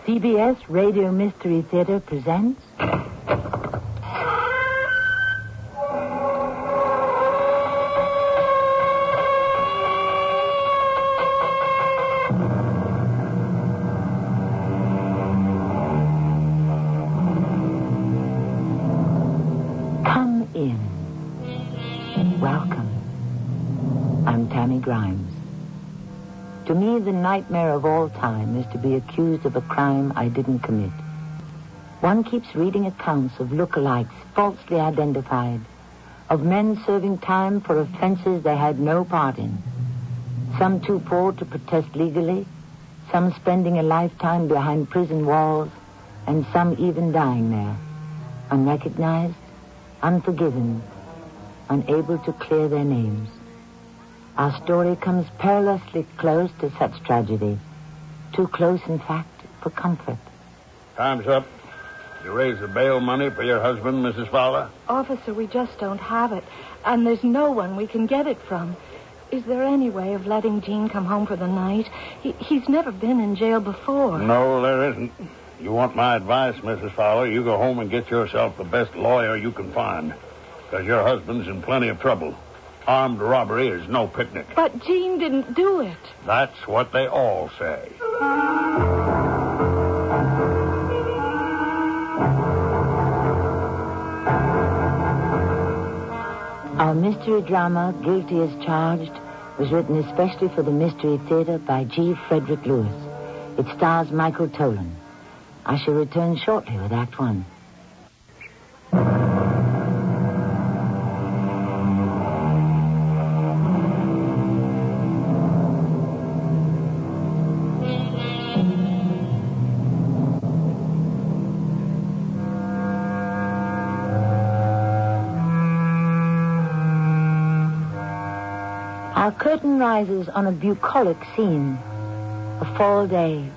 CBS Radio Mystery Theater presents... Come in. Welcome. I'm Tammy Grimes. To me, the nightmare of all time is to be accused of a crime I didn't commit. One keeps reading accounts of lookalikes falsely identified, of men serving time for offenses they had no part in. Some too poor to protest legally, some spending a lifetime behind prison walls, and some even dying there, unrecognized, unforgiven, unable to clear their names. Our story comes perilously close to such tragedy. Too close, in fact, for comfort. Time's up. You raise the bail money for your husband, Mrs. Fowler? Officer, we just don't have it. And there's no one we can get it from. Is there any way of letting Gene come home for the night? He's never been in jail before. No, there isn't. You want my advice, Mrs. Fowler, you go home and get yourself the best lawyer you can find. Because your husband's in plenty of trouble. Armed robbery is no picnic. But Gene didn't do it. That's what they all say. Our mystery drama, Guilty as Charged, was written especially for the Mystery Theater by G. Frederick Lewis. It stars Michael Tolan. I shall return shortly with Act One. Our curtain rises on a bucolic scene. A fall day,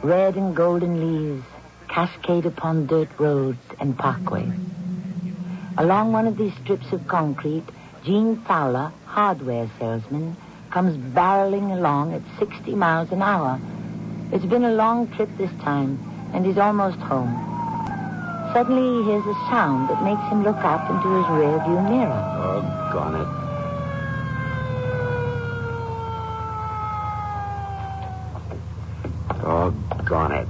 red and golden leaves cascade upon dirt roads and parkways. Along one of these strips of concrete, Gene Fowler, hardware salesman, comes barreling along at 60 miles an hour. It's been a long trip this time, and he's almost home. Suddenly he hears a sound that makes him look up into his rearview mirror. Doggone it. Doggone it.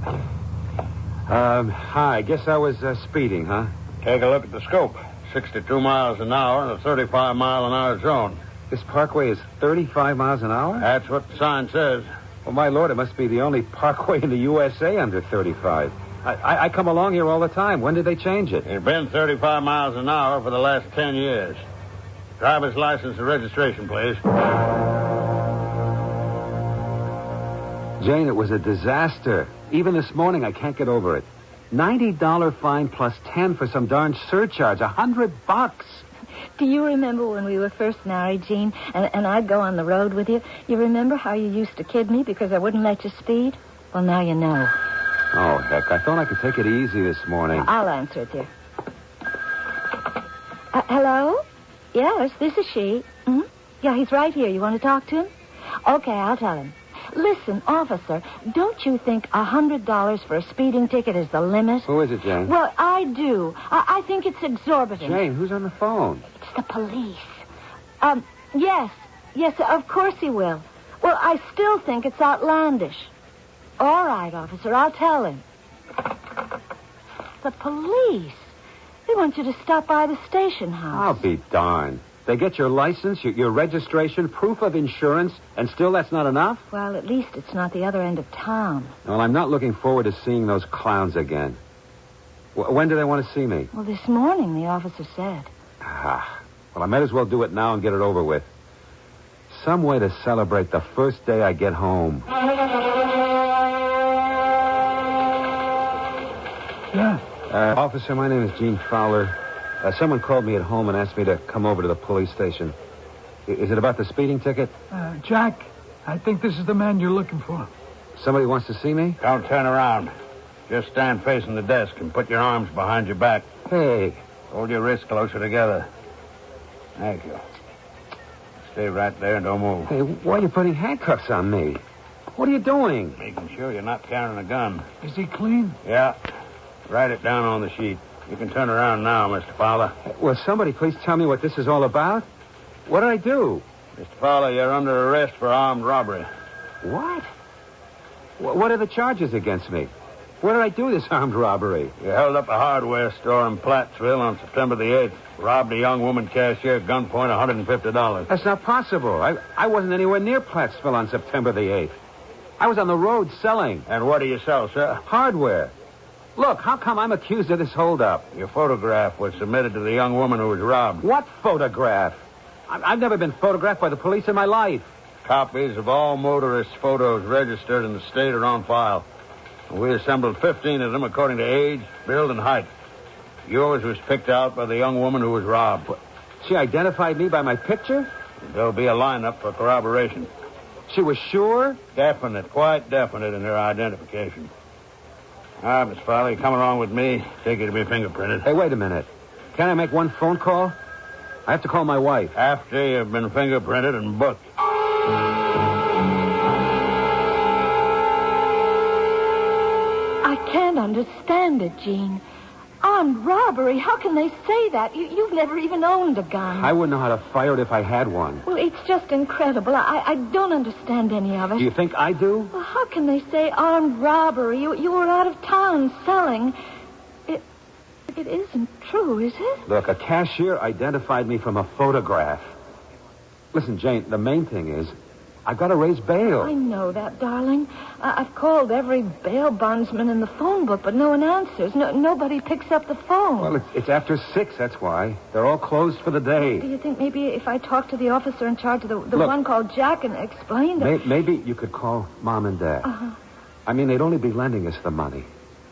Hi, I guess I was speeding, huh? Take a look at the scope. 62 miles an hour in a 35-mile-an-hour zone. This parkway is 35 miles an hour? That's what the sign says. Well, my Lord, it must be the only parkway in the USA under 35. I come along here all the time. When did they change it? It's been 35 miles an hour for the last 10 years. Driver's license and registration, please. Jane, it was a disaster. Even this morning, I can't get over it. $90 fine plus 10 for some darn surcharge. $100. Do you remember when we were first married, Gene, and I'd go on the road with you? You remember how you used to kid me because I wouldn't let you speed? Well, now you know. Oh, heck, I thought I could take it easy this morning. I'll answer it, dear. Hello? Yes, this is she. Mm-hmm. Yeah, he's right here. You want to talk to him? Okay, I'll tell him. Listen, officer, don't you think $100 for a speeding ticket is the limit? Who is it, Jane? Well, I do. I think it's exorbitant. Jane, who's on the phone? It's the police. Yes, of course he will. Well, I still think it's outlandish. All right, officer, I'll tell him. The police. They want you to stop by the station house. I'll be darned. They get your license, your registration, proof of insurance, and still that's not enough? Well, at least it's not the other end of town. Well, I'm not looking forward to seeing those clowns again. When do they want to see me? Well, this morning, the officer said. Well, I might as well do it now and get it over with. Some way to celebrate the first day I get home. Yeah? Officer, my name is Gene Fowler. Someone called me at home and asked me to come over to the police station. Is it about the speeding ticket? Jack, I think this is the man you're looking for. Somebody wants to see me? Don't turn around. Just stand facing the desk and put your arms behind your back. Hey. Hold your wrists closer together. Thank you. Stay right there and don't move. Hey, why are you putting handcuffs on me? What are you doing? Making sure you're not carrying a gun. Is he clean? Yeah. Write it down on the sheet. You can turn around now, Mr. Fowler. Will somebody please tell me what this is all about? What did I do? Mr. Fowler, you're under arrest for armed robbery. What? What are the charges against me? Where did I do this armed robbery? You held up a hardware store in Plattsville on September the 8th. Robbed a young woman cashier at gunpoint, $150. That's not possible. I wasn't anywhere near Plattsville on September the 8th. I was on the road selling. And what do you sell, sir? Hardware. Look, how come I'm accused of this holdup? Your photograph was submitted to the young woman who was robbed. What photograph? I've never been photographed by the police in my life. Copies of all motorists' photos registered in the state are on file. We assembled 15 of them according to age, build, and height. Yours was picked out by the young woman who was robbed. She identified me by my picture? There'll be a lineup for corroboration. She was sure? Definite, quite definite in her identification. All right, Miss Fowler, you come along with me. Take you to be fingerprinted. Hey, wait a minute. Can I make one phone call? I have to call my wife. After you've been fingerprinted and booked. I can't understand it, Gene. Armed robbery? How can they say that? You've never even owned a gun. I wouldn't know how to fire it if I had one. Well, it's just incredible. I don't understand any of it. Do you think I do? Well, how can they say armed robbery? You were out of town selling. It isn't true, is it? Look, a cashier identified me from a photograph. Listen, Jane, the main thing is I've got to raise bail. I know that, darling. I've called every bail bondsman in the phone book, but no one answers. Nobody picks up the phone. Well, it's after 6, that's why. They're all closed for the day. Do you think maybe if I talk to the officer in charge of the Look, one called Jack and explain that... Maybe you could call Mom and Dad. Uh-huh. I mean, they'd only be lending us the money.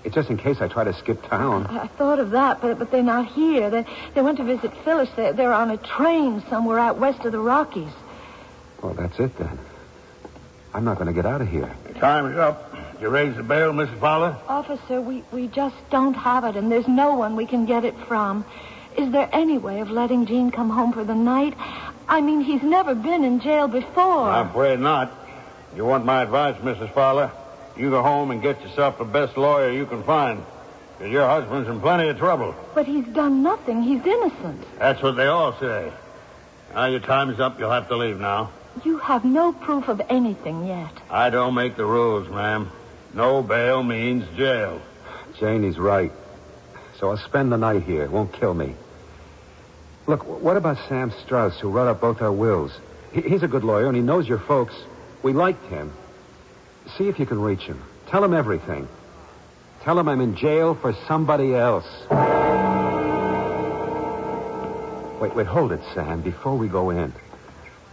It's just in case I try to skip town. I thought of that, but they're not here. They went to visit Phyllis. They're on a train somewhere out west of the Rockies. Well, that's it then. I'm not going to get out of here. Time is up. You raise the bail, Mrs. Fowler? Officer, we just don't have it, and there's no one we can get it from. Is there any way of letting Gene come home for the night? I mean, he's never been in jail before. I'm afraid not. You want my advice, Mrs. Fowler? You go home and get yourself the best lawyer you can find. Because your husband's in plenty of trouble. But he's done nothing. He's innocent. That's what they all say. Now your time's up. You'll have to leave now. You have no proof of anything yet. I don't make the rules, ma'am. No bail means jail. Jane, he's right. So I'll spend the night here. It won't kill me. Look, what about Sam Strauss, who wrote up both our wills? He's a good lawyer, and he knows your folks. We liked him. See if you can reach him. Tell him everything. Tell him I'm in jail for somebody else. Wait, hold it, Sam, before we go in.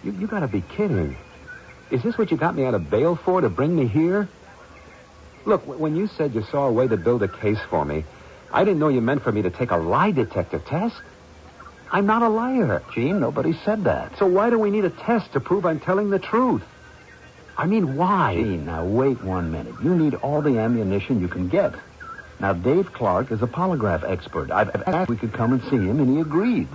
You gotta be kidding. Is this what you got me out of bail for, to bring me here? Look, when you said you saw a way to build a case for me, I didn't know you meant for me to take a lie detector test. I'm not a liar. Gene, nobody said that. So why do we need a test to prove I'm telling the truth? I mean, why? Gene, now wait 1 minute. You need all the ammunition you can get. Now, Dave Clark is a polygraph expert. I've asked if we could come and see him, and he agreed.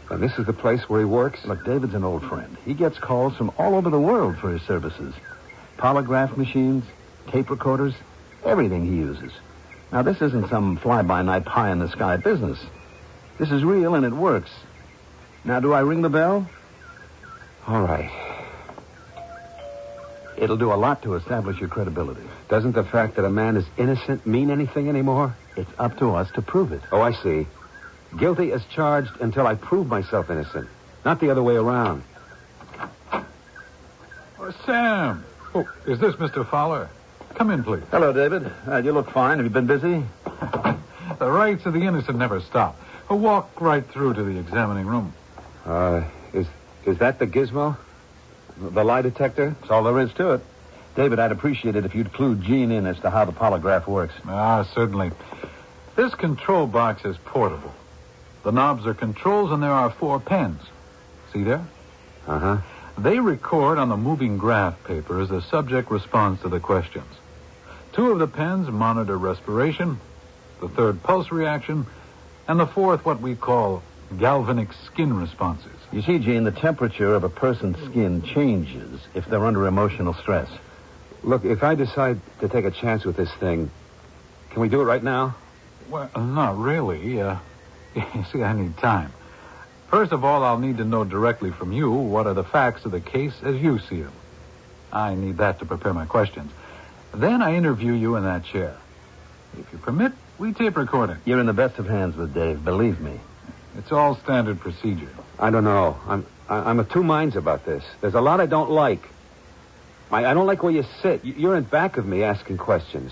And this is the place where he works? Look, David's an old friend. He gets calls from all over the world for his services. Polygraph machines, tape recorders, everything he uses. Now, this isn't some fly-by-night pie-in-the-sky business. This is real, and it works. Now, do I ring the bell? All right. It'll do a lot to establish your credibility. Doesn't the fact that a man is innocent mean anything anymore? It's up to us to prove it. Oh, I see. Guilty as charged until I prove myself innocent. Not the other way around. Sam. Oh, is this Mr. Fowler? Come in, please. Hello, David. You look fine. Have you been busy? The rights of the innocent never stop. Walk right through to the examining room. Is that the gizmo? The lie detector? That's all there is to it. David, I'd appreciate it if you'd clue Gene in as to how the polygraph works. Certainly. This control box is portable. The knobs are controls, and there are 4 pens. See there? Uh-huh. They record on the moving graph paper as the subject responds to the questions. 2 of the pens monitor respiration, the 3rd pulse reaction, and the 4th what we call galvanic skin responses. You see, Gene, the temperature of a person's skin changes if they're under emotional stress. Look, if I decide to take a chance with this thing, can we do it right now? Well, not really. You see, I need time. First of all, I'll need to know directly from you what are the facts of the case as you see them. I need that to prepare my questions. Then I interview you in that chair. If you permit, we tape record it. You're in the best of hands with Dave, believe me. It's all standard procedure. I don't know. I'm of two minds about this. There's a lot I don't like. I don't like where you sit. You're in back of me asking questions.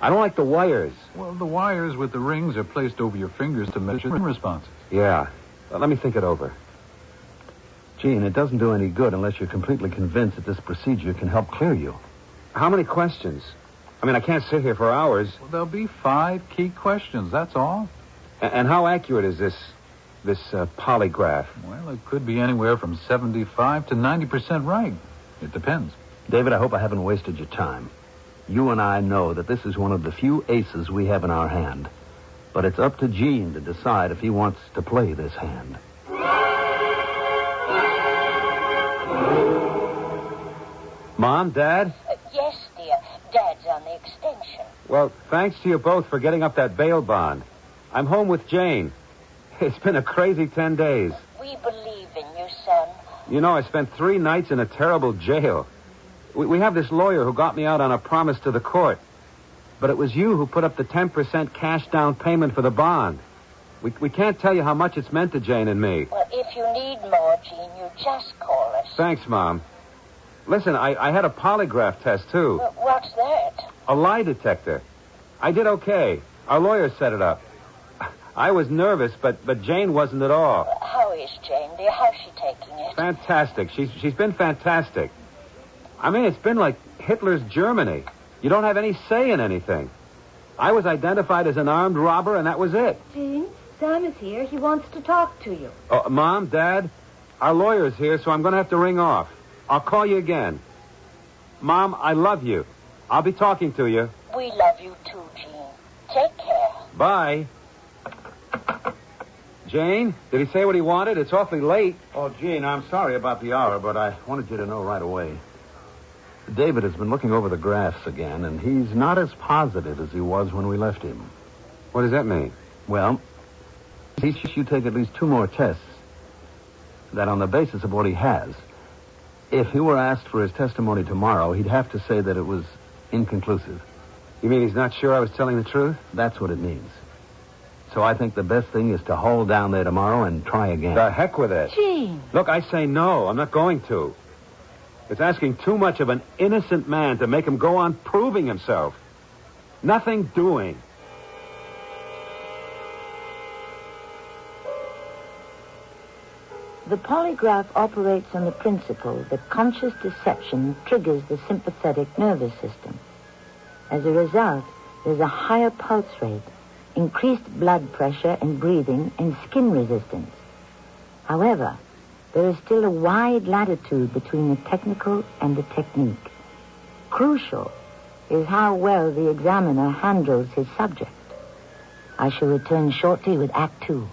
I don't like the wires. Well, the wires with the rings are placed over your fingers to measure ring responses. Yeah. Well, let me think it over. Gene, it doesn't do any good unless you're completely convinced that this procedure can help clear you. How many questions? I mean, I can't sit here for hours. Well, there'll be 5 key questions, that's all. And how accurate is this polygraph? Well, it could be anywhere from 75 to 90% right. It depends. David, I hope I haven't wasted your time. You and I know that this is one of the few aces we have in our hand. But it's up to Gene to decide if he wants to play this hand. Mom, Dad? Yes, dear. Dad's on the extension. Well, thanks to you both for getting up that bail bond. I'm home with Jane. It's been a crazy 10 days. We believe in you, son. You know, I spent 3 nights in a terrible jail. We have this lawyer who got me out on a promise to the court. But it was you who put up the 10% cash down payment for the bond. We can't tell you how much it's meant to Jane and me. Well, if you need more, Gene, you just call us. Thanks, Mom. Listen, I had a polygraph test, too. Well, what's that? A lie detector. I did okay. Our lawyer set it up. I was nervous, but Jane wasn't at all. How is Jane, dear? How's she taking it? Fantastic. She's been fantastic. I mean, it's been like Hitler's Germany. You don't have any say in anything. I was identified as an armed robber, and that was it. Gene, Sam is here. He wants to talk to you. Oh, Mom, Dad, our lawyer's here, so I'm going to have to ring off. I'll call you again. Mom, I love you. I'll be talking to you. We love you too, Gene. Take care. Bye. Jane, did he say what he wanted? It's awfully late. Oh, Gene, I'm sorry about the hour, but I wanted you to know right away. David has been looking over the graphs again, and he's not as positive as he was when we left him. What does that mean? Well, he should you take at least 2 more tests. That on the basis of what he has, if he were asked for his testimony tomorrow, he'd have to say that it was inconclusive. You mean he's not sure I was telling the truth? That's what it means. So I think the best thing is to hold down there tomorrow and try again. The heck with it. Gene. Look, I say no. I'm not going to. It's asking too much of an innocent man to make him go on proving himself. Nothing doing. The polygraph operates on the principle that conscious deception triggers the sympathetic nervous system. As a result, there's a higher pulse rate, increased blood pressure and breathing, and skin resistance. However, there is still a wide latitude between the technical and the technique. Crucial is how well the examiner handles his subject. I shall return shortly with Act 2.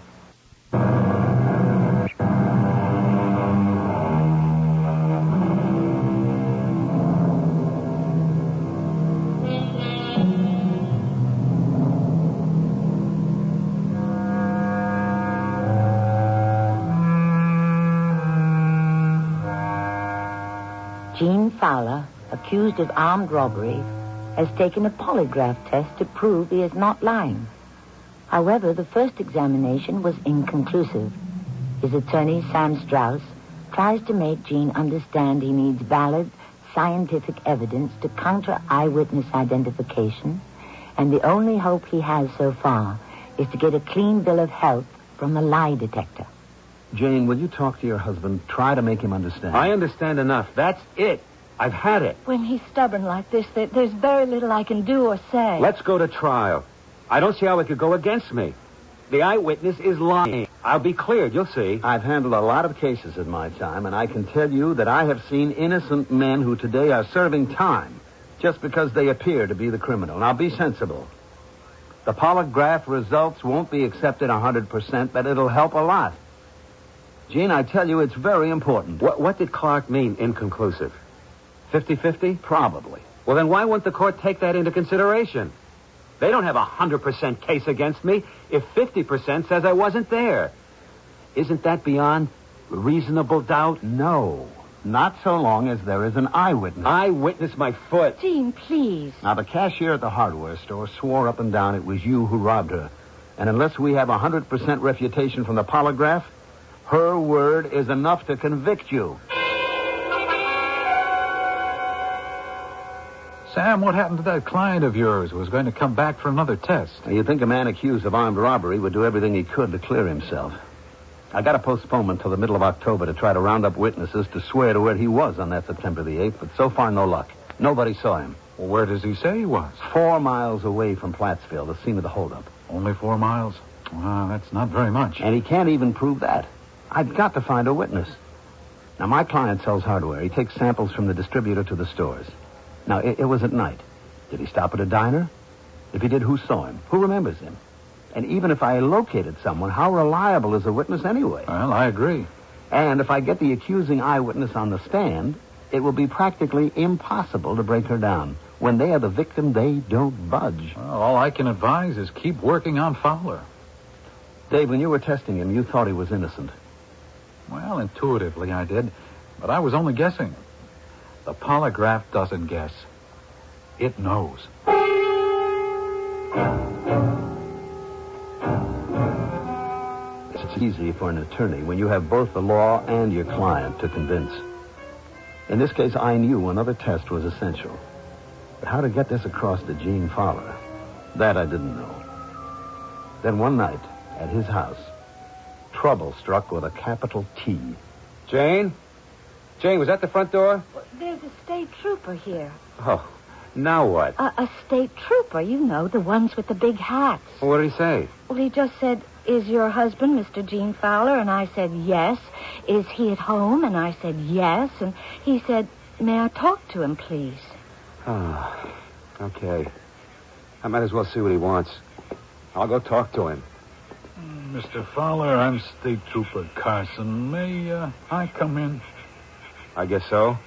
Gene Fowler, accused of armed robbery, has taken a polygraph test to prove he is not lying. However, the first examination was inconclusive. His attorney, Sam Strauss, tries to make Gene understand he needs valid scientific evidence to counter eyewitness identification, and the only hope he has so far is to get a clean bill of health from the lie detector. Jane, will you talk to your husband? Try to make him understand. I understand enough. That's it. I've had it. When he's stubborn like this, there's very little I can do or say. Let's go to trial. I don't see how it could go against me. The eyewitness is lying. I'll be cleared, you'll see. I've handled a lot of cases in my time, and I can tell you that I have seen innocent men who today are serving time just because they appear to be the criminal. Now, be sensible. The polygraph results won't be accepted 100%, but it'll help a lot. Gene, I tell you, it's very important. What did Clark mean, inconclusive? 50-50? Probably. Well, then why won't the court take that into consideration? They don't have a 100% case against me if 50% says I wasn't there. Isn't that beyond reasonable doubt? No. Not so long as there is an eyewitness. Eyewitness my foot. Gene, please. Now, the cashier at the hardware store swore up and down it was you who robbed her. And unless we have 100% refutation from the polygraph, her word is enough to convict you. Sam, what happened to that client of yours who was going to come back for another test? Now, you'd think a man accused of armed robbery would do everything he could to clear himself. I got a postponement till the middle of October to try to round up witnesses to swear to where he was on that September the 8th, but so far, no luck. Nobody saw him. Well, where does he say he was? 4 miles away from Plattsville, the scene of the holdup. Only 4 miles? Wow, that's not very much. And he can't even prove that. I've got to find a witness. Now, my client sells hardware. He takes samples from the distributor to the stores. Now, it was at night. Did he stop at a diner? If he did, who saw him? Who remembers him? And even if I located someone, how reliable is a witness anyway? Well, I agree. And if I get the accusing eyewitness on the stand, it will be practically impossible to break her down. When they are the victim, they don't budge. Well, all I can advise is keep working on Fowler. Dave, when you were testing him, you thought he was innocent. Well, intuitively I did, but I was only guessing. The polygraph doesn't guess. It knows. It's easy for an attorney when you have both the law and your client to convince. In this case, I knew another test was essential. But how to get this across to Gene Fowler, that I didn't know. Then one night, at his house, trouble struck with a capital T. Jane? Jane, was that the front door? There's a state trooper here. Oh, now what? A state trooper, you know, the ones with the big hats. Well, what did he say? Well, he just said, "Is your husband Mr. Gene Fowler?" And I said, "Yes." "Is he at home?" And I said, "Yes." And he said, "May I talk to him, please?" Oh, okay. I might as well see what he wants. I'll go talk to him. Mr. Fowler, I'm State Trooper Carson. May I come in? I guess so.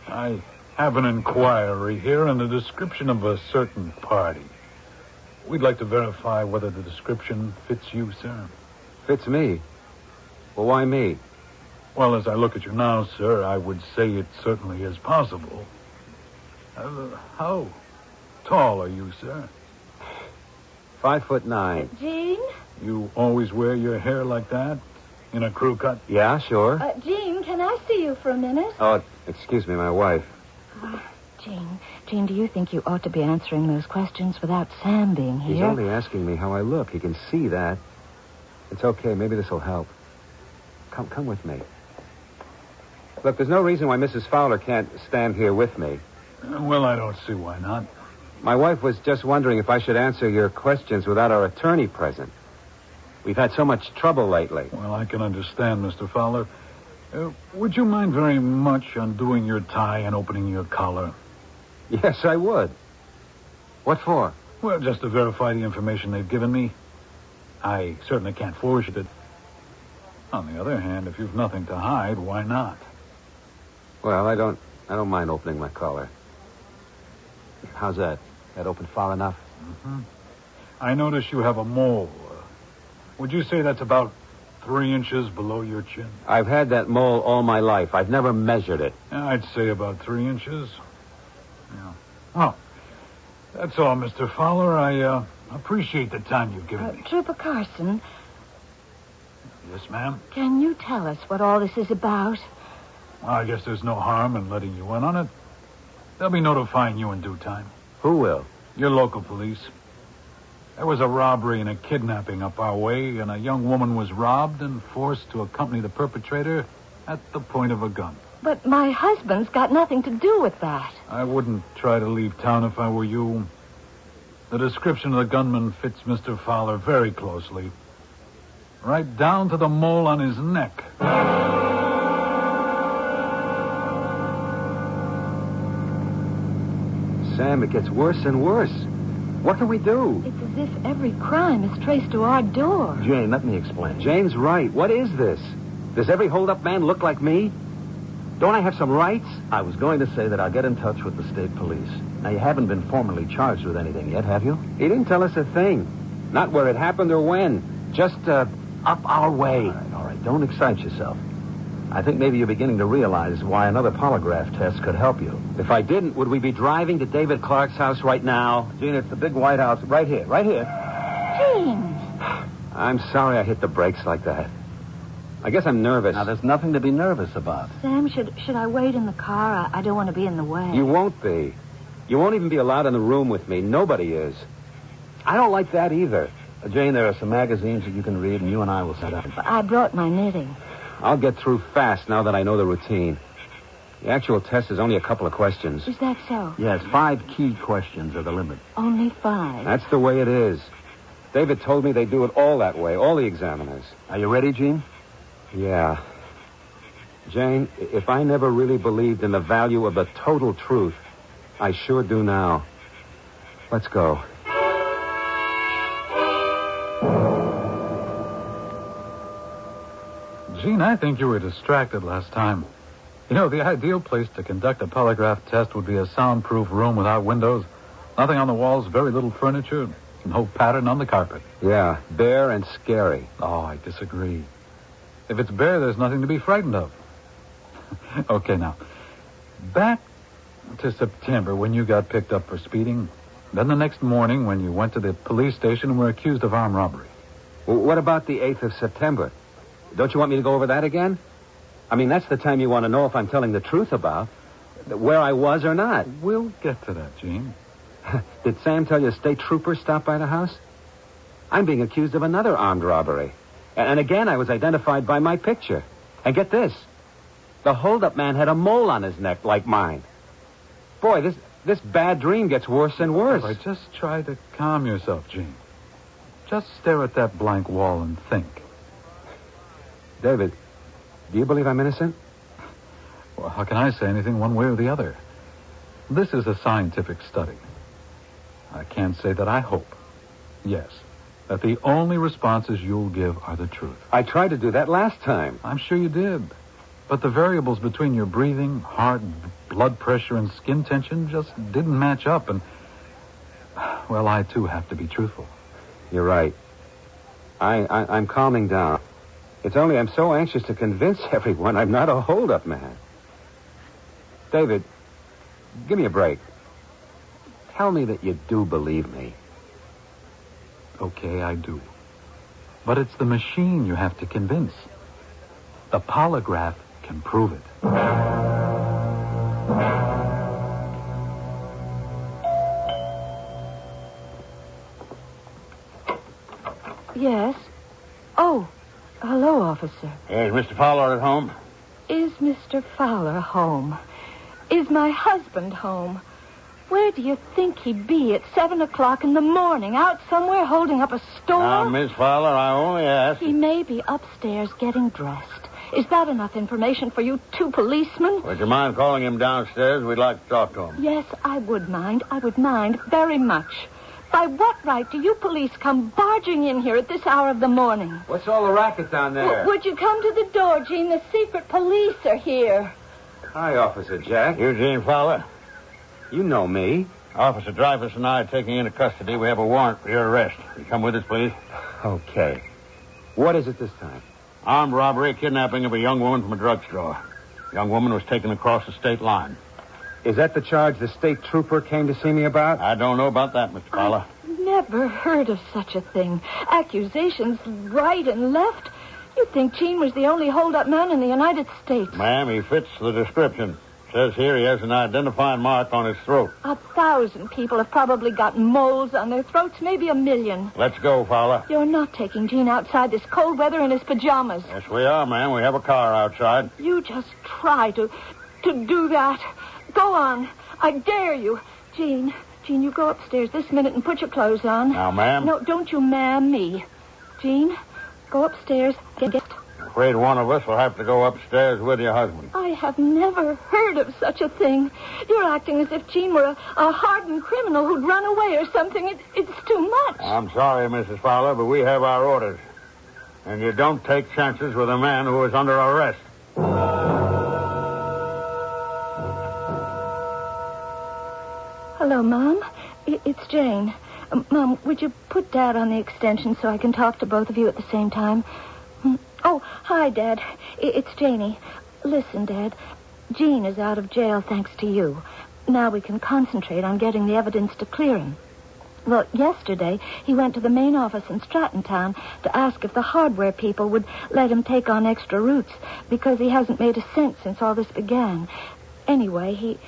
I have an inquiry here and a description of a certain party. We'd like to verify whether the description fits you, sir. Fits me? Well, why me? Well, as I look at you now, sir, I would say it certainly is possible. How tall are you, sir? 5'9". Gene? You always wear your hair like that? In a crew cut? Yeah, sure. Gene, can I see you for a minute? Oh, excuse me, my wife. Gene, do you think you ought to be answering those questions without Sam being here? He's only asking me how I look. He can see that. It's okay. Maybe this will help. Come with me. Look, there's no reason why Mrs. Fowler can't stand here with me. Well, I don't see why not. My wife was just wondering if I should answer your questions without our attorney present. We've had so much trouble lately. Well, I can understand, Mr. Fowler. Would you mind very much undoing your tie and opening your collar? Yes, I would. What for? Well, just to verify the information they've given me. I certainly can't forge it. On the other hand, if you've nothing to hide, why not? Well, I don't mind opening my collar. How's that? That open far enough? Mm-hmm. I notice you have a mole. Would you say that's about 3 inches below your chin? I've had that mole all my life. I've never measured it. I'd say about 3 inches. Yeah. Oh, that's all, Mr. Fowler. I appreciate the time you've given me. Trooper Carson. Yes, ma'am? Can you tell us what all this is about? Well, I guess there's no harm in letting you in on it. They'll be notifying you in due time. Who will? Your local police. There was a robbery and a kidnapping up our way, and a young woman was robbed and forced to accompany the perpetrator at the point of a gun. But my husband's got nothing to do with that. I wouldn't try to leave town if I were you. The description of the gunman fits Mr. Fowler very closely. Right down to the mole on his neck. Sam, it gets worse and worse. What can we do? It's as if every crime is traced to our door. Jane, let me explain. Jane's right. What is this? Does every hold-up man look like me? Don't I have some rights? I was going to say that I'll get in touch with the state police. Now, you haven't been formally charged with anything yet, have you? He didn't tell us a thing. Not where it happened or when. Just, up our way. All right. Don't excite yourself. I think maybe you're beginning to realize why another polygraph test could help you. If I didn't, would we be driving to David Clark's house right now? Gene, it's the big white house right here. Right here. Gene. I'm sorry I hit the brakes like that. I guess I'm nervous. Now, there's nothing to be nervous about. Sam, should I wait in the car? I don't want to be in the way. You won't be. You won't even be allowed in the room with me. Nobody is. I don't like that either. Jane, there are some magazines that you can read, and you and I will set up. I brought my knitting. I'll get through fast now that I know the routine. The actual test is only a couple of questions. Is that so? Yes, 5 key questions are the limit. Only 5? That's the way it is. David told me they do it all that way, all the examiners. Are you ready, Gene? Yeah. Jane, if I never really believed in the value of the total truth, I sure do now. Let's go. Gene, I think you were distracted last time. You know, the ideal place to conduct a polygraph test would be a soundproof room without windows. Nothing on the walls, very little furniture, no pattern on the carpet. Yeah, bare and scary. Oh, I disagree. If it's bare, there's nothing to be frightened of. Okay, now, back to September when you got picked up for speeding. Then the next morning when you went to the police station and were accused of armed robbery. Well, what about the 8th of September? Don't you want me to go over that again? I mean, that's the time you want to know if I'm telling the truth about where I was or not. We'll get to that, Gene. Did Sam tell you a state trooper stopped by the house? I'm being accused of another armed robbery. And again, I was identified by my picture. And get this. The holdup man had a mole on his neck like mine. Boy, this bad dream gets worse and worse. All right, just try to calm yourself, Gene. Just stare at that blank wall and think. David, do you believe I'm innocent? Well, how can I say anything one way or the other? This is a scientific study. I can't say that I hope, yes, that the only responses you'll give are the truth. I tried to do that last time. I'm sure you did. But the variables between your breathing, heart, blood pressure, and skin tension just didn't match up, and, well, I, too, have to be truthful. You're right. I'm calming down. It's only I'm so anxious to convince everyone I'm not a hold-up man. David, give me a break. Tell me that you do believe me. Okay, I do. But it's the machine you have to convince. The polygraph can prove it. Yes? Oh, hello, officer. Is Mr. Fowler at home? Is Mr. Fowler home? Is my husband home? Where do you think he'd be at 7 o'clock in the morning? Out somewhere holding up a store? Now, Miss Fowler, I only asked. He may be upstairs getting dressed. Is that enough information for you 2 policemen? Would you mind calling him downstairs? We'd like to talk to him. Yes, I would mind. I would mind very much. By what right do you police come barging in here at this hour of the morning? What's all the racket down there? Would you come to the door, Gene? The secret police are here. Hi, Officer Jack. Eugene Fowler. You know me. Officer Dreyfus and I are taking you into custody. We have a warrant for your arrest. You come with us, please. Okay. What is it this time? Armed robbery, kidnapping of a young woman from a drugstore. The young woman was taken across the state line. Is that the charge the state trooper came to see me about? I don't know about that, Mr. Fowler. I've never heard of such a thing. Accusations right and left. You'd think Gene was the only hold-up man in the United States. Ma'am, he fits the description. Says here he has an identifying mark on his throat. 1,000 people have probably got moles on their throats, maybe 1 million. Let's go, Fowler. You're not taking Gene outside this cold weather in his pajamas. Yes, we are, ma'am. We have a car outside. You just try to do that. Go on. I dare you. Gene, you go upstairs this minute and put your clothes on. Now, ma'am. No, don't you ma'am me. Gene, go upstairs. Get. I'm afraid one of us will have to go upstairs with your husband. I have never heard of such a thing. You're acting as if Gene were a hardened criminal who'd run away or something. It's too much. I'm sorry, Mrs. Fowler, but we have our orders. And you don't take chances with a man who is under arrest. Hello, Mom. It's Jane. Mom, would you put Dad on the extension so I can talk to both of you at the same time? Oh, hi, Dad. It's Janie. Listen, Dad. Gene is out of jail thanks to you. Now we can concentrate on getting the evidence to clear him. Well, yesterday, he went to the main office in Stratton Town to ask if the hardware people would let him take on extra routes because he hasn't made a cent since all this began. Anyway,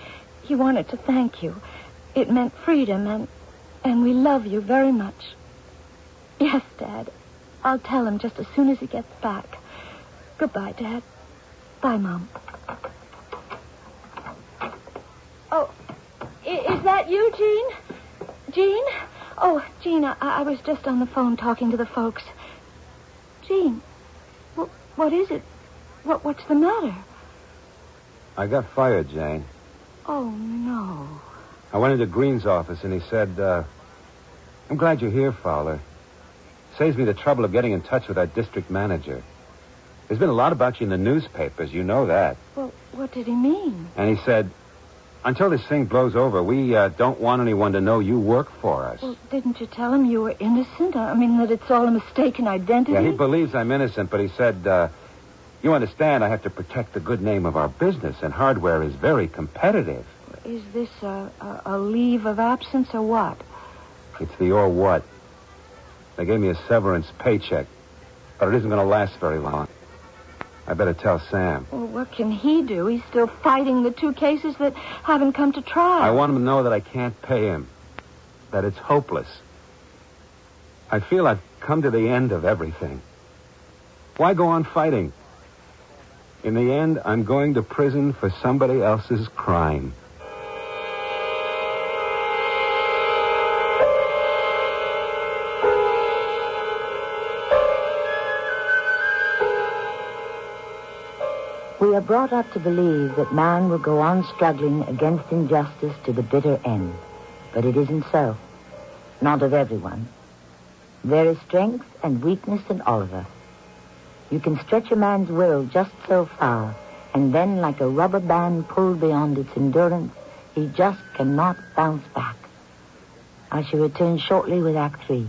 he wanted to thank you. It meant freedom, and we love you very much. Yes, Dad. I'll tell him just as soon as he gets back. Goodbye, Dad. Bye, Mom. Oh, is that you, Gene? Gene? Oh, Gene, I was just on the phone talking to the folks. Gene, what is it? What's the matter? I got fired, Jane. Oh, no. I went into Green's office, and he said, I'm glad you're here, Fowler. Saves me the trouble of getting in touch with our district manager. There's been a lot about you in the newspapers. You know that. Well, what did he mean? And he said, until this thing blows over, we don't want anyone to know you work for us. Well, didn't you tell him you were innocent? I mean, that it's all a mistaken identity? Yeah, he believes I'm innocent, but he said, you understand I have to protect the good name of our business, and hardware is very competitive. Is this a leave of absence or what? It's the or what. They gave me a severance paycheck, but it isn't going to last very long. I better tell Sam. Well, what can he do? He's still fighting the 2 cases that haven't come to trial. I want him to know that I can't pay him, that it's hopeless. I feel I've come to the end of everything. Why go on fighting? In the end, I'm going to prison for somebody else's crime. We are brought up to believe that man will go on struggling against injustice to the bitter end. But it isn't so. Not of everyone. There is strength and weakness in all of us. You can stretch a man's will just so far, and then, like a rubber band pulled beyond its endurance, he just cannot bounce back. I shall return shortly with Act 3.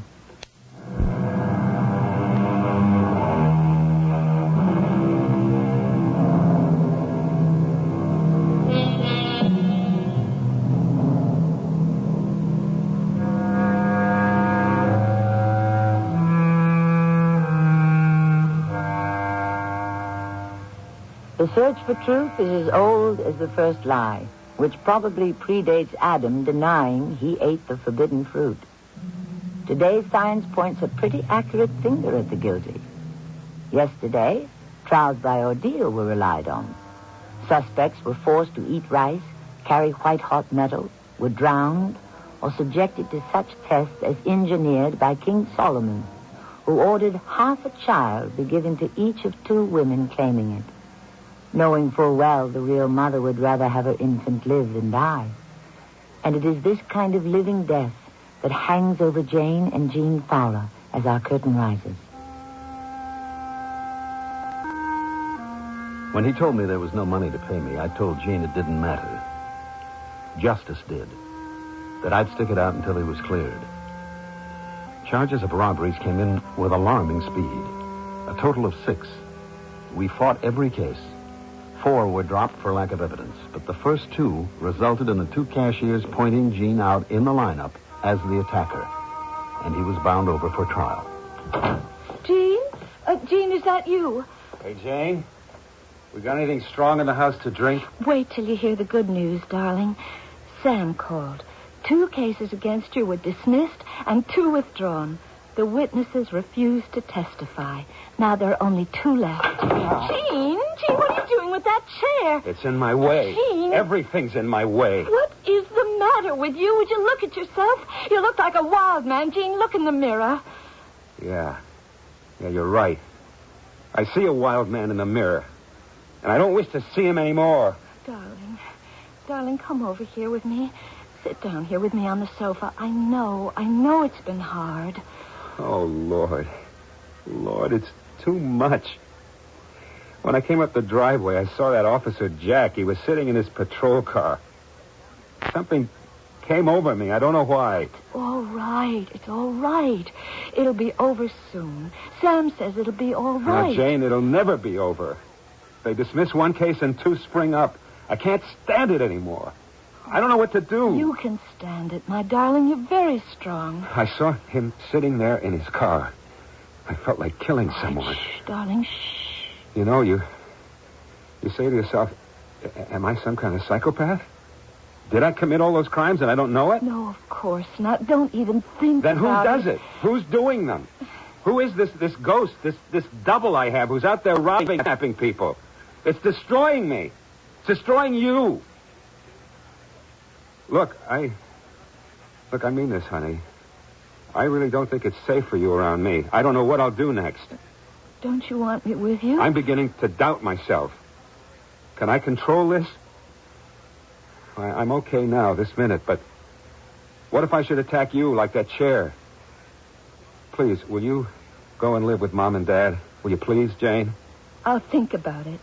The search for truth is as old as the first lie, which probably predates Adam denying he ate the forbidden fruit. Today's science points a pretty accurate finger at the guilty. Yesterday, trials by ordeal were relied on. Suspects were forced to eat rice, carry white-hot metal, were drowned, or subjected to such tests as engineered by King Solomon, who ordered half a child be given to each of 2 women claiming it, knowing full well the real mother would rather have her infant live than die. And it is this kind of living death that hangs over Jane and Gene Fowler as our curtain rises. When he told me there was no money to pay me, I told Gene it didn't matter. Justice did. That I'd stick it out until he was cleared. Charges of robberies came in with alarming speed. A total of 6. We fought every case. 4 were dropped for lack of evidence, but the first 2 resulted in the 2 cashiers pointing Gene out in the lineup as the attacker, and he was bound over for trial. Gene? Gene, is that you? Hey, Jane, we got anything strong in the house to drink? Wait till you hear the good news, darling. Sam called. 2 cases against you were dismissed and 2 withdrawn. The witnesses refused to testify. Now there are only 2 left. Gene, what are you doing with that chair? It's in my way. Gene. Everything's in my way. What is the matter with you? Would you look at yourself? You look like a wild man. Gene, look in the mirror. Yeah, you're right. I see a wild man in the mirror, and I don't wish to see him anymore. Darling, come over here with me. Sit down here with me on the sofa. I know it's been hard. Oh, Lord, it's too much. When I came up the driveway, I saw that Officer Jack. He was sitting in his patrol car. Something came over me. I don't know why. All right. It's all right. It'll be over soon. Sam says it'll be all right. Now, Jane, it'll never be over. They dismiss one case and 2 spring up. I can't stand it anymore. I don't know what to do. You can stand it, my darling. You're very strong. I saw him sitting there in his car. I felt like killing someone. Shh, darling, shh. You know, you say to yourself, am I some kind of psychopath? Did I commit all those crimes and I don't know it? No, of course not. Don't even think Then who about does it? Who's doing them? Who is this ghost, this double I have who's out there robbing, kidnapping people? It's destroying me. It's destroying you. Look, I mean this, honey. I really don't think it's safe for you around me. I don't know what I'll do next. Don't you want me with you? I'm beginning to doubt myself. Can I control this? I'm okay now, this minute, but what if I should attack you like that chair? Please, will you go and live with Mom and Dad? Will you please, Jane? I'll think about it.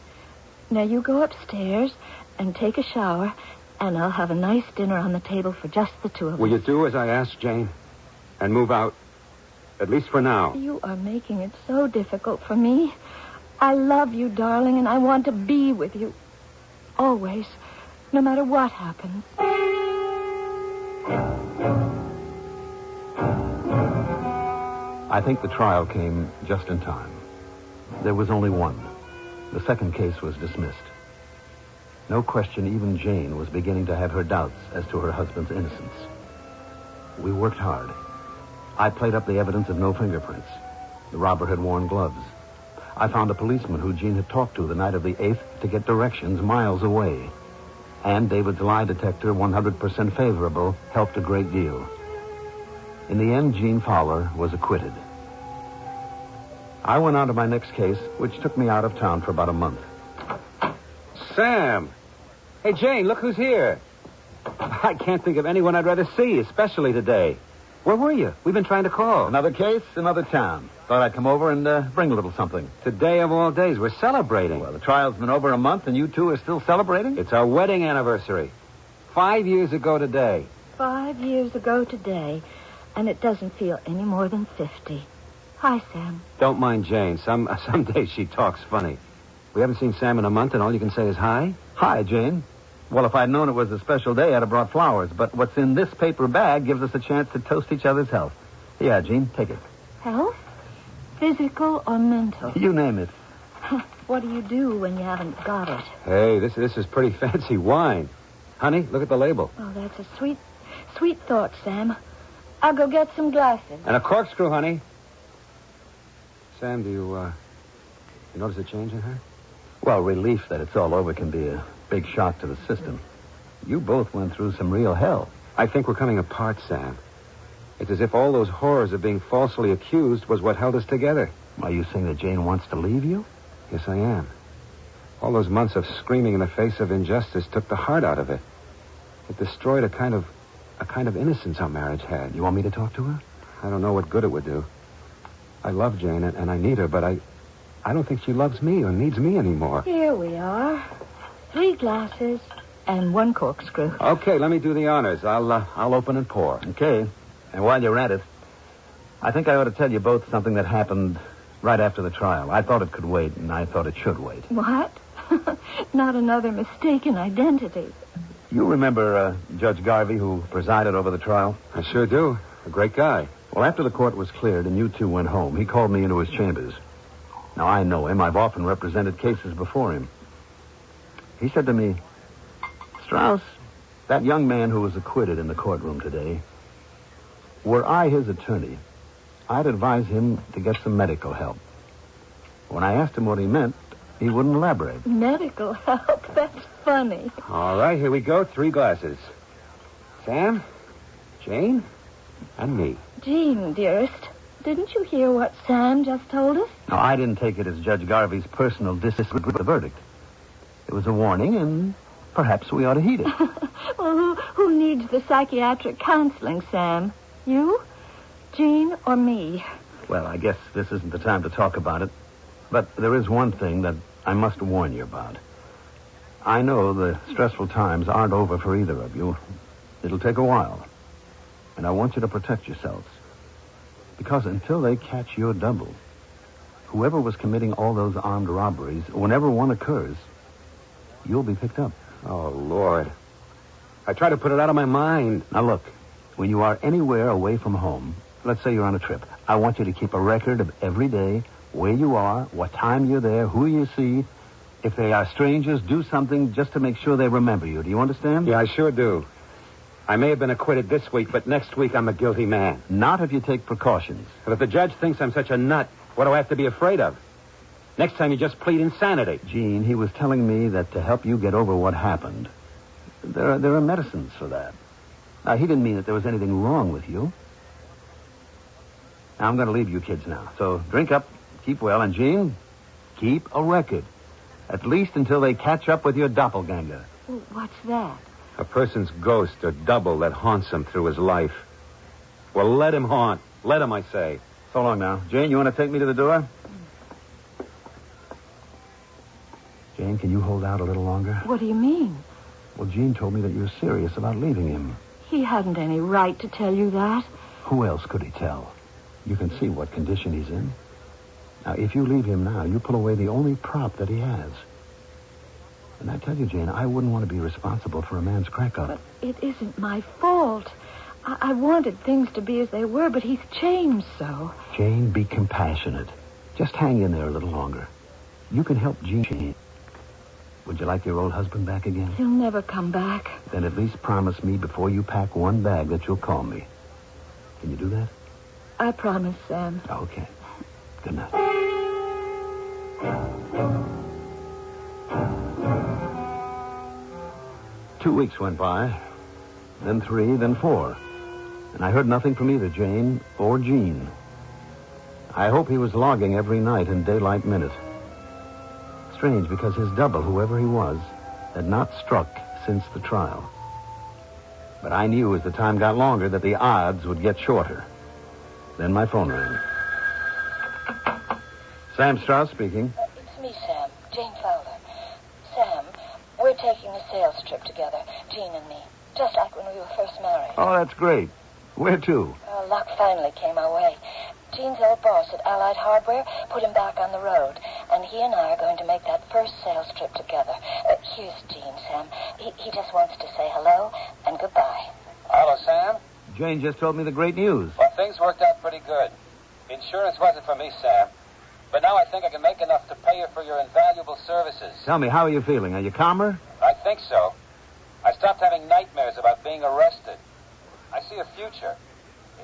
Now you go upstairs and take a shower, and I'll have a nice dinner on the table for just the 2 of us. Will you do as I asked, Jane? And move out? At least for now. You are making it so difficult for me. I love you, darling, and I want to be with you. Always. No matter what happens. I think the trial came just in time. There was only one. The second case was dismissed. No question, even Jane was beginning to have her doubts as to her husband's innocence. We worked hard. I played up the evidence of no fingerprints. The robber had worn gloves. I found a policeman who Jean had talked to the night of the 8th to get directions miles away. And David's lie detector, 100% favorable, helped a great deal. In the end, Jean Fowler was acquitted. I went on to my next case, which took me out of town for about a month. Sam! Hey, Jane, look who's here. I can't think of anyone I'd rather see, especially today. Where were you? We've been trying to call. Another case, another town. Thought I'd come over and bring a little something. Today of all days, we're celebrating. Well, the trial's been over a month, and you two are still celebrating? It's our wedding anniversary. 5 years ago today. 5 years ago today, and it doesn't feel any more than 50. Hi, Sam. Don't mind Jane. Some days she talks funny. We haven't seen Sam in a month, and all you can say is hi? Hi, Jane. Well, if I'd known it was a special day, I'd have brought flowers. But what's in this paper bag gives us a chance to toast each other's health. Yeah, Jean, take it. Health? Physical or mental? You name it. What do you do when you haven't got it? Hey, this is pretty fancy wine. Honey, look at the label. Oh, that's a sweet thought, Sam. I'll go get some glasses. And a corkscrew, honey. Sam, do you notice a change in her? Well, relief that it's all over can be a big shock to the system. You both went through some real hell. I think we're coming apart, Sam. It's as if all those horrors of being falsely accused was what held us together. Are you saying that Jane wants to leave you? Yes, I am. All those months of screaming in the face of injustice took the heart out of it. It destroyed a kind of innocence our marriage had. You want me to talk to her? I don't know what good it would do. I love Jane, and I need her, but I don't think she loves me or needs me anymore. Here we are. 3 glasses and 1 corkscrew. Okay, let me do the honors. I'll open and pour. Okay. And while you're at it, I think I ought to tell you both something that happened right after the trial. I thought it could wait, and I thought it should wait. What? Not another mistaken identity. You remember Judge Garvey, who presided over the trial? I sure do. A great guy. Well, after the court was cleared and you two went home, he called me into his chambers. Now, I know him. I've often represented cases before him. He said to me, Strauss, that young man who was acquitted in the courtroom today, were I his attorney, I'd advise him to get some medical help. When I asked him what he meant, he wouldn't elaborate. Medical help? That's funny. All right, here we go. 3 glasses. Sam, Jane, and me. Jean, dearest, didn't you hear what Sam just told us? No, I didn't take it as Judge Garvey's personal disagreement with the verdict. It was a warning, and perhaps we ought to heed it. Well, who needs the psychiatric counseling, Sam? You, Jean, or me? Well, I guess this isn't the time to talk about it. But there is one thing that I must warn you about. I know the stressful times aren't over for either of you. It'll take a while. And I want you to protect yourselves. Because until they catch your double, whoever was committing all those armed robberies, whenever one occurs, you'll be picked up. Oh, Lord. I try to put it out of my mind. Now, look, when you are anywhere away from home, let's say you're on a trip, I want you to keep a record of every day, where you are, what time you're there, who you see. If they are strangers, do something just to make sure they remember you. Do you understand? Yeah, I sure do. I may have been acquitted this week, but next week I'm a guilty man. Not if you take precautions. But if the judge thinks I'm such a nut, what do I have to be afraid of? Next time you just plead insanity. Gene, he was telling me that to help you get over what happened, there are medicines for that. Now, he didn't mean that there was anything wrong with you. Now, I'm going to leave you kids now. So drink up, keep well, and Gene, keep a record. At least until they catch up with your doppelganger. What's that? A person's ghost or double that haunts him through his life. Well, let him haunt. Let him, I say. So long now. Jane, you want to take me to the door? Jane, can you hold out a little longer? What do you mean? Well, Gene told me that you're serious about leaving him. He hadn't any right to tell you that. Who else could he tell? You can see what condition he's in. Now, if you leave him now, you pull away the only prop that he has. And I tell you, Jane, I wouldn't want to be responsible for a man's crack-up. But it isn't my fault. I wanted things to be as they were, but he's changed so. Jane, be compassionate. Just hang in there a little longer. You can help Gene. Would you like your old husband back again? He'll never come back. Then at least promise me before you pack one bag that you'll call me. Can you do that? I promise, Sam. Okay. Good night. 2 weeks went by, then 3, then 4. And I heard nothing from either Jane or Gene. I hope he was logging every night in daylight minute. Strange, because his double, whoever he was, had not struck since the trial. But I knew as the time got longer that the odds would get shorter. Then my phone rang. Sam Strauss speaking. It's me, Sam. Jane Fowler. Sam, we're taking a sales trip together, Jean and me. Just like when we were first married. Oh, that's great. Where to? Luck finally came our way. Jean's old boss at Allied Hardware put him back on the road, and he and I are going to make that first sales trip together. Here's Jean, Sam. He just wants to say hello and goodbye. Hello, Sam. Jane just told me the great news. Well, things worked out pretty good. Insurance wasn't for me, Sam. But now I think I can make enough to pay you for your invaluable services. Tell me, how are you feeling? Are you calmer? I think so. I stopped having nightmares about being arrested. I see a future.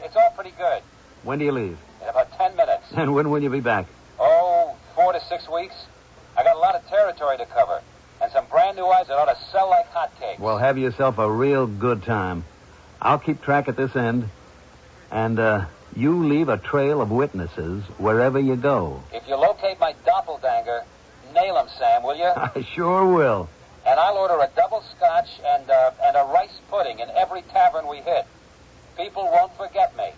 It's all pretty good. When do you leave? In about 10 minutes. And when will you be back? Oh, 4 to 6 weeks. I got a lot of territory to cover. And some brand new eyes that ought to sell like hotcakes. Well, have yourself a real good time. I'll keep track at this end. And, you leave a trail of witnesses wherever you go. If you locate my doppelganger, nail him, Sam, will you? I sure will. And I'll order a double scotch and a rice pudding in every tavern we hit. People won't forget me.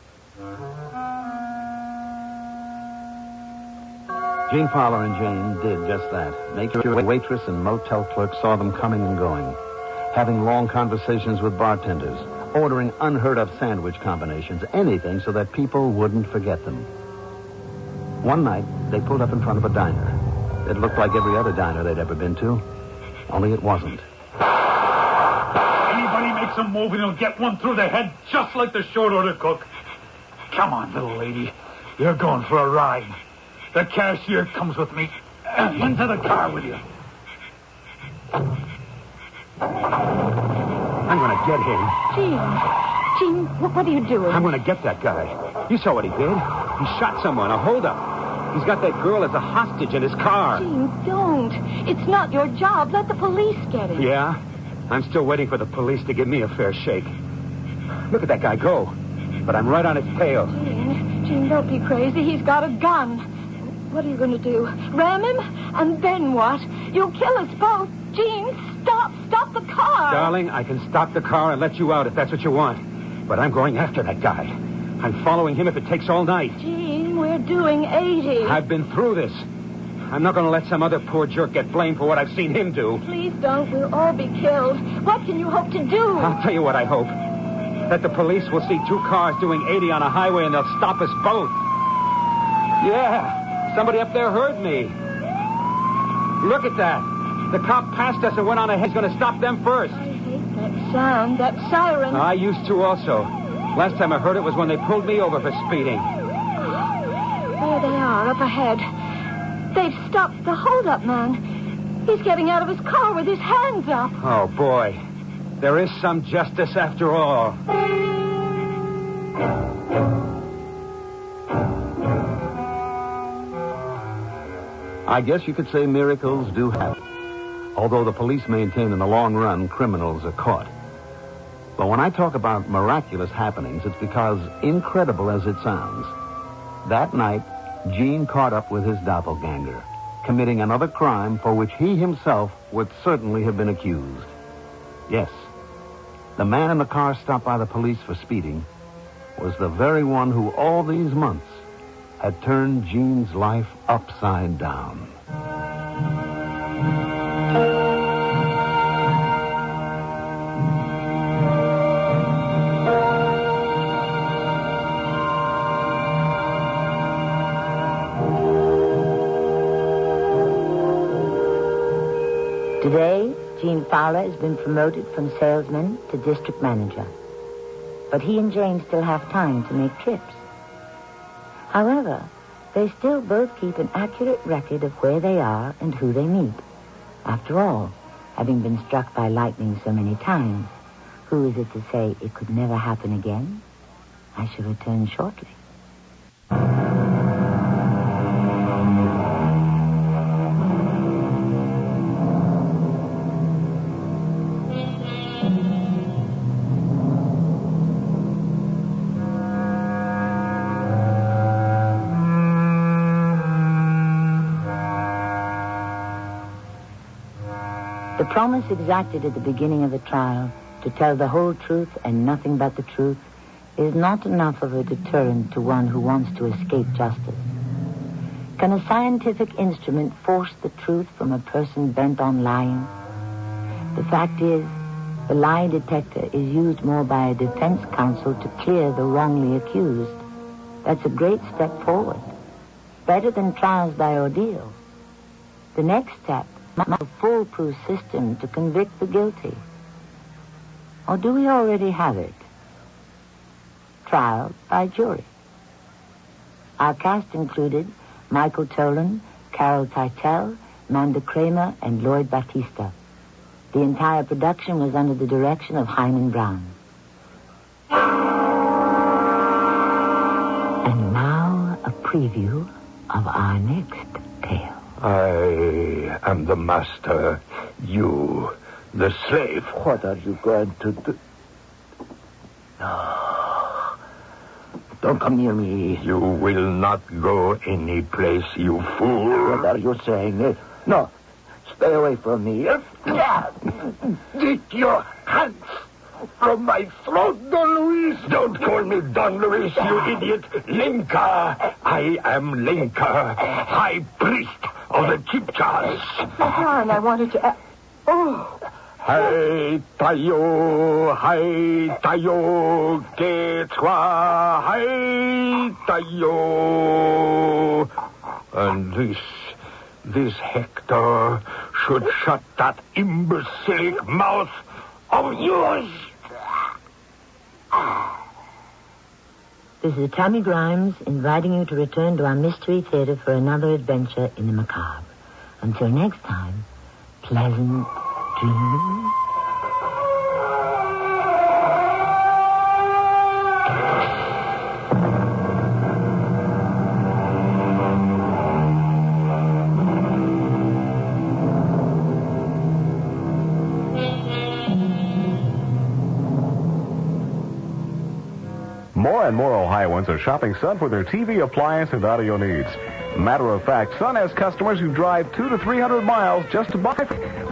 Gene Fowler and Jane did just that. Nature waitress and motel clerk saw them coming and going, having long conversations with bartenders, ordering unheard-of sandwich combinations, anything so that people wouldn't forget them. One night, they pulled up in front of a diner. It looked like every other diner they'd ever been to, only it wasn't. Anybody makes a move and he'll get one through the head just like the short-order cook. Come on, little lady. You're going for a ride. The cashier comes with me. Into the car with you. I'm going to get him. Gene, what are you doing? I'm going to get that guy. You saw what he did. He shot someone, a holdup. He's got that girl as a hostage in his car. Gene, don't. It's not your job. Let the police get him. Yeah? I'm still waiting for the police to give me a fair shake. Look at that guy go. But I'm right on his tail. Gene, don't be crazy. He's got a gun. What are you going to do? Ram him? And then what? You'll kill us both. Gene, stop. Stop the car. Darling, I can stop the car and let you out if that's what you want. But I'm going after that guy. I'm following him if it takes all night. Gene, we're doing 80. I've been through this. I'm not going to let some other poor jerk get blamed for what I've seen him do. Please don't. We'll all be killed. What can you hope to do? I'll tell you what I hope. That the police will see two cars doing 80 on a highway and they'll stop us both. Yeah, somebody up there heard me. Look at that. The cop passed us and went on ahead. He's going to stop them first. I hate that sound, that siren. I used to also. Last time I heard it was when they pulled me over for speeding. There they are, up ahead. They've stopped the hold-up man. He's getting out of his car with his hands up. Oh, boy. There is some justice after all. I guess you could say miracles do happen. Although the police maintain in the long run criminals are caught. But when I talk about miraculous happenings, it's because, incredible as it sounds, that night, Gene caught up with his doppelganger, committing another crime for which he himself would certainly have been accused. Yes, the man in the car stopped by the police for speeding was the very one who all these months had turned Gene's life upside down. Today, Gene Fowler has been promoted from salesman to district manager. But he and Jane still have time to make trips. However, they still both keep an accurate record of where they are and who they meet. After all, having been struck by lightning so many times, who is it to say it could never happen again? I shall return shortly. The promise exacted at the beginning of the trial to tell the whole truth and nothing but the truth is not enough of a deterrent to one who wants to escape justice. Can a scientific instrument force the truth from a person bent on lying? The fact is, the lie detector is used more by a defense counsel to clear the wrongly accused. That's a great step forward. Better than trials by ordeal. The next step, a foolproof system to convict the guilty. Or do we already have it? Trial by jury. Our cast included Michael Tolan, Carol Teitel, Manda Kramer, and Lloyd Batista. The entire production was under the direction of Himan Brown. And now a preview of our next tale. I am the master, you, the slave. What are you going to do? No. Don't come near me. You will not go any place, you fool. What are you saying? No. Stay away from me. Get your hands from my throat, Don Luis. Don't call me Don Luis, you idiot. Linka. I am Linka, high priest of the Chibchas. Darn, I wanted to... Hai tayo, quechua, hai tayo. And this Hector should shut that imbecilic mouth of yours. This is Tammy Grimes inviting you to return to our Mystery Theater for another adventure in the macabre. Until next time, pleasant dreams. More and more Ohioans are shopping Sun for their TV, appliance, and audio needs. Matter of fact, Sun has customers who drive 200 to 300 miles just to buy.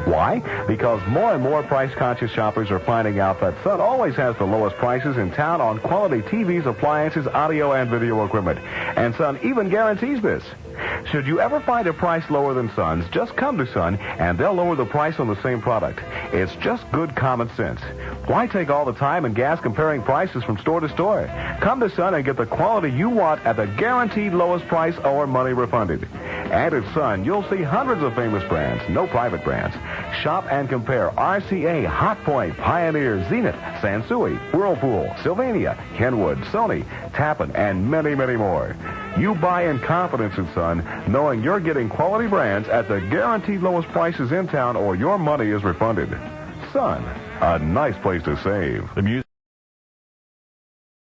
Why? Because more and more price-conscious shoppers are finding out that Sun always has the lowest prices in town on quality TVs, appliances, audio, and video equipment. And Sun even guarantees this. Should you ever find a price lower than Sun's, just come to Sun, and they'll lower the price on the same product. It's just good common sense. Why take all the time and gas comparing prices from store to store? Come to Sun and get the quality you want at the guaranteed lowest price or money refunded. And at Sun, you'll see hundreds of famous brands, no private brands. Shop and compare RCA, Hotpoint, Pioneer, Zenith, Sansui, Whirlpool, Sylvania, Kenwood, Sony, Tappan, and many, many more. You buy in confidence at Sun, knowing you're getting quality brands at the guaranteed lowest prices in town or your money is refunded. Sun, a nice place to save. The music.